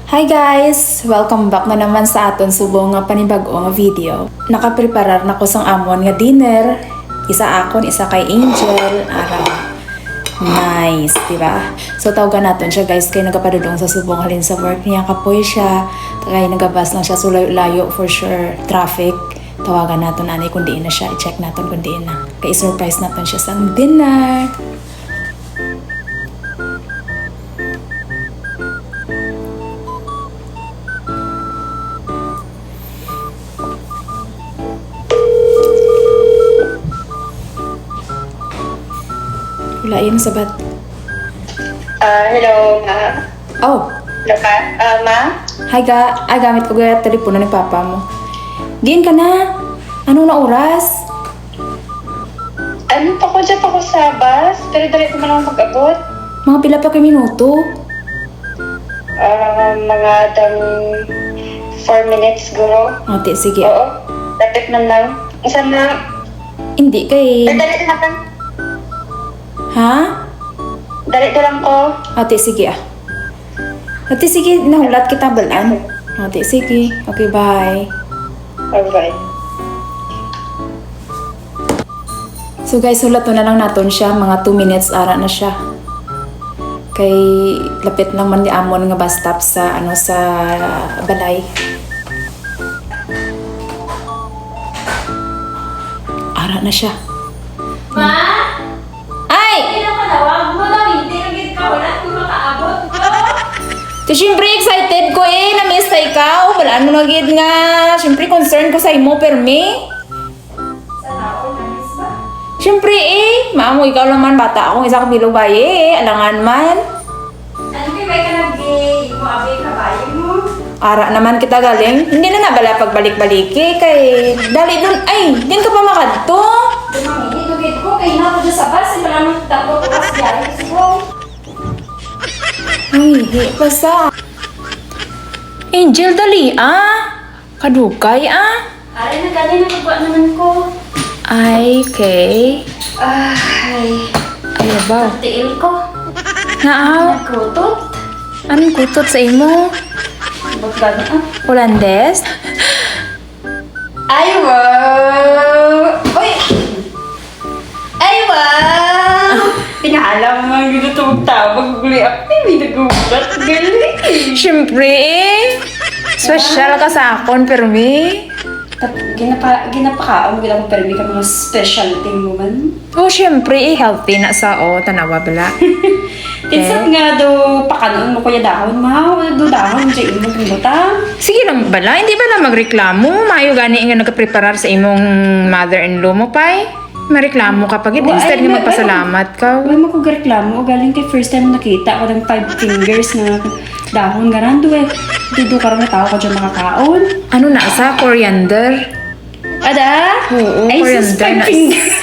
Hi guys! Welcome back na naman sa aton subong nga panibago nga video. Nakapreparar na ko sang amon nga dinner. Isa akon, isa kay Angel. Araw. Nice, diba? So tawagan natin siya guys kay nagapadudong sa subong halin sa work niya. Kapoy siya. Kaya nagabas lang siya. So layo for sure. Traffic. Tawagan natin anay kung diin na siya. I-check natin kung diin na. Kaya surprise natin siya sa dinner. Wala yun sabat. Hello, ma. Oh, Hello ka? Ma? hi ga. Ay, gamit ko gaya telepono ni papa mo. Diyan ka na. Anong na oras? Ano pa ko dyan ako sa bus? Pero dali ko man ako mag-abot. Mga pila pa kay minuto. Mga 4 minutes siguro. Ate, sige. Oo. Lapit man lang. Isa na. Hindi kay... Dali na lang. Ha? Dali na lang ko. Ate, sige ah. Ate, sige. Nahulat kita balaan. Ate, sige. Okay, bye. Alright. So guys, hulat na lang naton siya. Mga 2 minutes ara na siya. Kay lapit lang man ni Amon nga bus stop sa sa balay. Ara na siya. Ma? Ay! Hindi na panawag mo daw, hindi na gid ka, wala kung makaabot ko. So, syempre excited ko na-miss na ikaw. Wala mo na gid nga. Syempre concerned ko sa imo, permi. Sana ako na-miss ba? Syempre maamo ikaw naman bata akong isa kabilog baye alangan man. Ano kayo ba ka nag-gay? Mo abay ka bayan mo? Ara naman kita galing. Hindi na nabala pagbalik-baliki kay dali dun. Ay, din ka pa makadto. Dumangin, itugid ko, kayo na ako dyan sa bus, wala nang tapos oras diyan. Siguro. Ay, di pa sa. Angel, dali Kadukay Ari na gani, nagagawa naman ko. Ay, okay. Ay, Ay, ba? tiil ko. Naaw, Nagkutot. anong kutot sa imo? Ba't gano'n Holandes? Ay, wow! Uy! Ay, wow! Pinaalam mo ang ginutong tawag. Guli ako, may nagulat. Galing! Syempre special ka sa akon, permi. Ginapakaon mo ginang permi ka mga specialty mo man. Oh, syempre healthy na sa tanawa bala. Tinsat nga daw pakanoon mo kuya dahon, ma. Wala daw dahon, dyan mo butang. Sige lang bala, hindi ba na magreklamo? Mayo gani nga nagka-preparar sa imong mother-in-law mo, pay. Mareklamo ka pag instead nga magpasalamat ka. Wala mo ko reklamo. Galing kay first time nakita ko ng 5 fingers na dahon garando eh. Dudo ka rin na tao ko dyan makakaon. Ano na sa coriander? Ada? Oo, Ay, sus, coriander na. 5 fingers.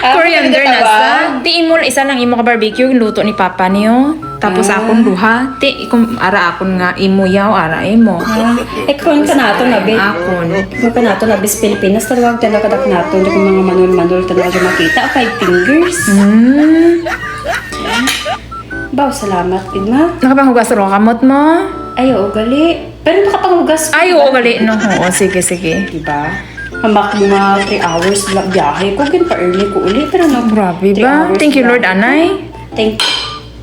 Coriander na sa. Di imo isa lang imo ka barbecue luto ni papa niyo. Tapos akon duha. Ti ikum ara akon nga imo yaw ara imo. Kung ka nato na be. Akon. Kung ka nato na bis Pilipinas, talawag talaga kadak nato. Kung mga manul-manul talaga dyan makita. 5 fingers. Baw, salamat, Pidma. Nakapanghugas ro kamot mo? Ay, oo, gali. Pero nakapanghugas. Ay, oo, gali. No, oo, sige, sige. Diba? Hamak mga 3 hours lang biyahe ko. Pa-early ko uli. Pero no, Grabe 3 ba? hours Thank you, lang. Lord, anay.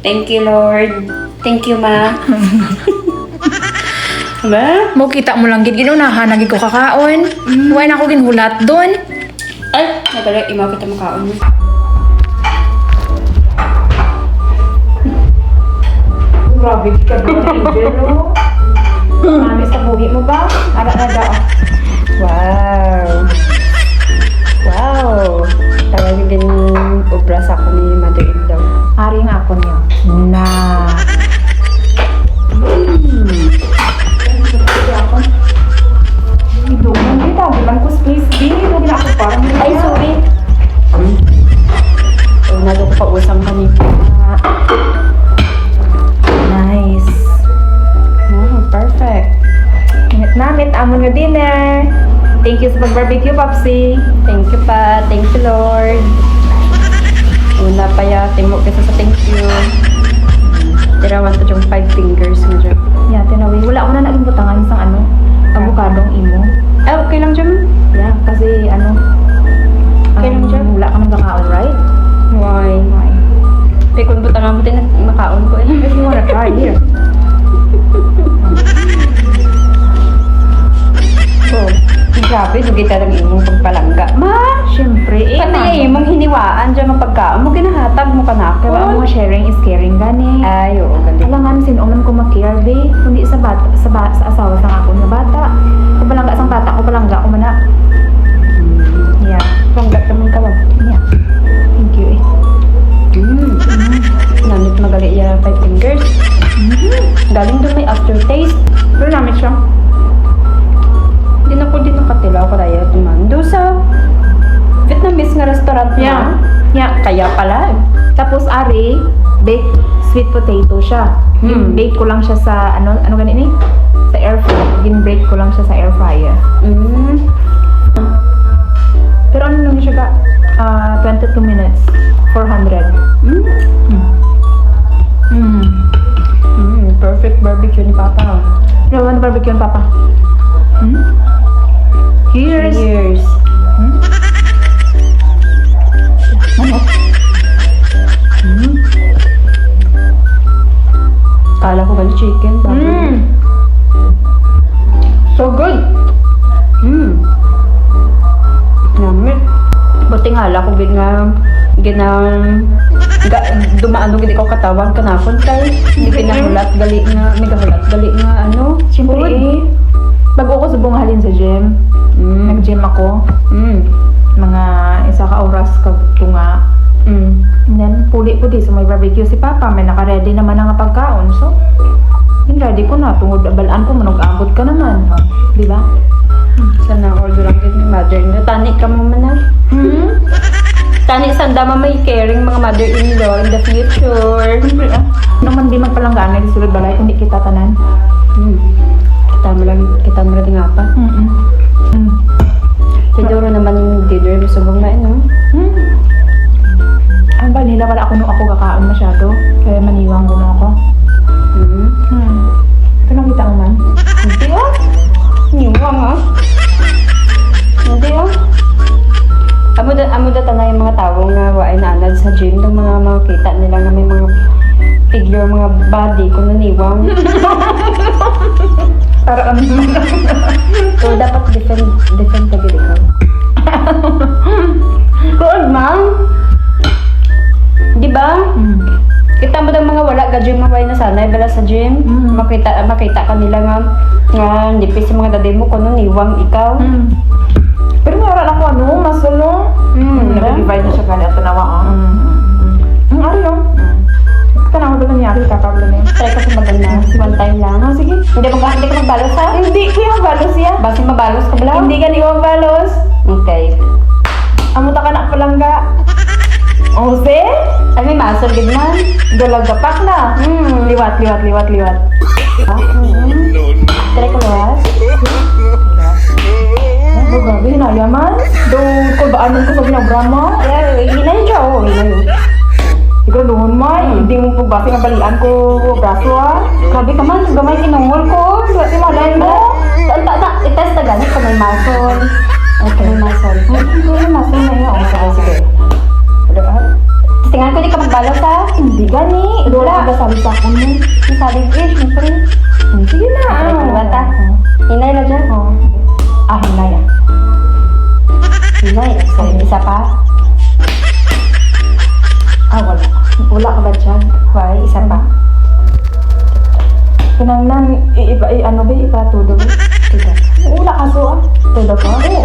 Thank you, Lord. Thank you, ma. Diba? Mo kita mo lang gid ginunahan nagid ko kakaon. Why na ako ginhulat doon? Ay, nagali. Imaw kita makaon mo. Grabe ka ba, Angel, no? Mami sa buhi mo ba? Ara na daw. Wow. Wow. Tawagin din obra sa ako ni mother-in-law. Ari nga ako niyo. Na. Idungan kita. Bilang ko space din. Idungan ako parang. Ay, sorry. Nado ko pa usang kanina. Nice. Perfect. Ingat namin. Amon nga dinner. Thank you sa pag-barbecue, Popsi. Thank you pa. Thank you, Lord. Una pa ya. Timok kita sa thank you. nga mo din makaon ko eh. If you wanna try, here. So, grabe, dugay talagang imong pagpalangga. Ma! Siyempre, Pati imong hiniwaan dyan mapagkaon mo, ginahatag mo ka na Kaya ako. mo sharing is caring gani. Ay, oo, galing. Kailangan sinuman ko mag-care, be. Kundi sa bata, sa asawa sa ako nga bata. Kung palangga sang bata, ko palangga ko man na. Yeah. Panggat naman ka ba? Yeah. Thank you, eh. Namit magali ya 5 fingers. Galing doon may aftertaste. Pero namin siya. Di nakatilaw ko tayo tumando sa Vietnamese nga restaurant na. Yeah. Yeah. Kaya pala. Tapos, ari, baked sweet potato siya. Bake ko lang siya sa, ano ganito eh? Sa air fryer. Gin-break ko lang siya sa air fryer. Pero ano lang siya ka? 22 minutes. 400. Perfect barbecue ni Papa. Ano barbecue ang papa? Cheers! Cheers. Ano? Kala ko gali chicken. So good! Namit. Buti nga ala ko dumaan gid ko katawan kanakon kay hindi pinahulat gali nga ano. Siyempre food. eh, bago ako subong halin sa gym, nag-gym ako, mga isa ka oras tunga. And then, puli po di sa may barbecue si Papa, may naka-ready naman ang pagkaon. So, yung ready ko na, tungod balaan ko, manog-abot ka naman. Oh, di ba? Sana order lang gid ni mother na tani ka mo man na. Tani sanda ma may caring mga mother-in-law in the future. Siyempre naman di magpalanggaan na di sulod balay, kundi kita tanan. Kita mo lang nga pa. Siguro naman yung dinner mo subong na no. Ang ba nila wala ako nung ako kakaon masyado, kaya maniwang ko na ako. Ito nakita ko man. Hindi oh. Niwang ah. Hindi oh. Amo da tanay yung mga tao nga waay naanad sa gym ng mga makita nila nga may mga figure, mga body kung naniwang. Para kami So dapat defend ka gid ikaw. Good ma'am. Di ba? Kita mo daw mga wala ka gym mga way na sanay bala sa gym. Makita ka nila nga nipis yung mga dadi mo kuno niwang ikaw. Pero meron ako muscle no? Nag-divide na siya kanya at tanawa ko. Ano yun? Tanawa ba nangyari? Kakabla na yun. Try ko sa maganda. One time lang. Sige. Hindi ka magbalos ha? Hindi ko yung magbalos siya. Basi mabalos ka bala? Hindi ka ni magbalos. Okay. Amuta ka na palangga. Ose? Ay may muscle gid man. Galagapak na. Liwat. Try ko lawas. Ano grabe, hinayaman? Doon ko baanan ko sa binagrama? Hinay siya oh. Ikaw doon man, hindi mo pagbasi nga balian ko braso ah. Grabe ka man, gamay kinungol ko. Kasi malay mo. I-test na ganit kung may muscle. Okay, may muscle. May muscle na yun. Sige. Tingnan ko di ka magbalos ha. Hindi gani. Doon Wala. ka sabi sa akin mo. Masabi ko eh, syempre. Sige na. Try ko liwat ha. Hinay na dyan. Hinay ah. Hinay. Isa pa. Wala. Wala ka ba dyan? Why? Isa pa. Kinangnan, ano ba, ipatudo ba? Wala ka so ah. Tudo ka? Oo.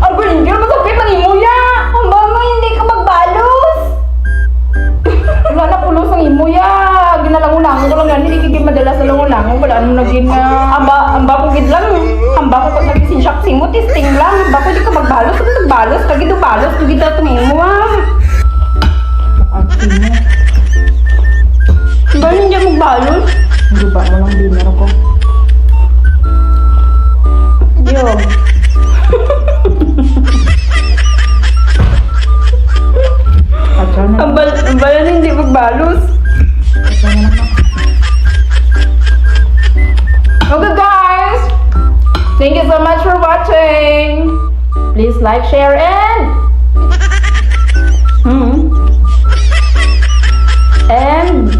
Argo, hindi naman sakit ng imuya! Ang ba mo, hindi ka magbalos? Wala na pulos ang imuya! Ginalangulango ko lang yan, hindi kikig madala sa langulango. Wala nang naging Amba ko gid lang. Amba ko nagisin siya kasi mo, testing lang. Amba ko di ka magbalos. Kung nagbalos, kagid balos. Kagid na tumingin mo ah. Arte mo. Ba hindi magbalos? Hindi ba mo lang dinner ko? Yo. Adyan na. Ang balan hindi magbalos. Adyan na naman. Okay guys! Thank you so much for watching! Please like, share, and And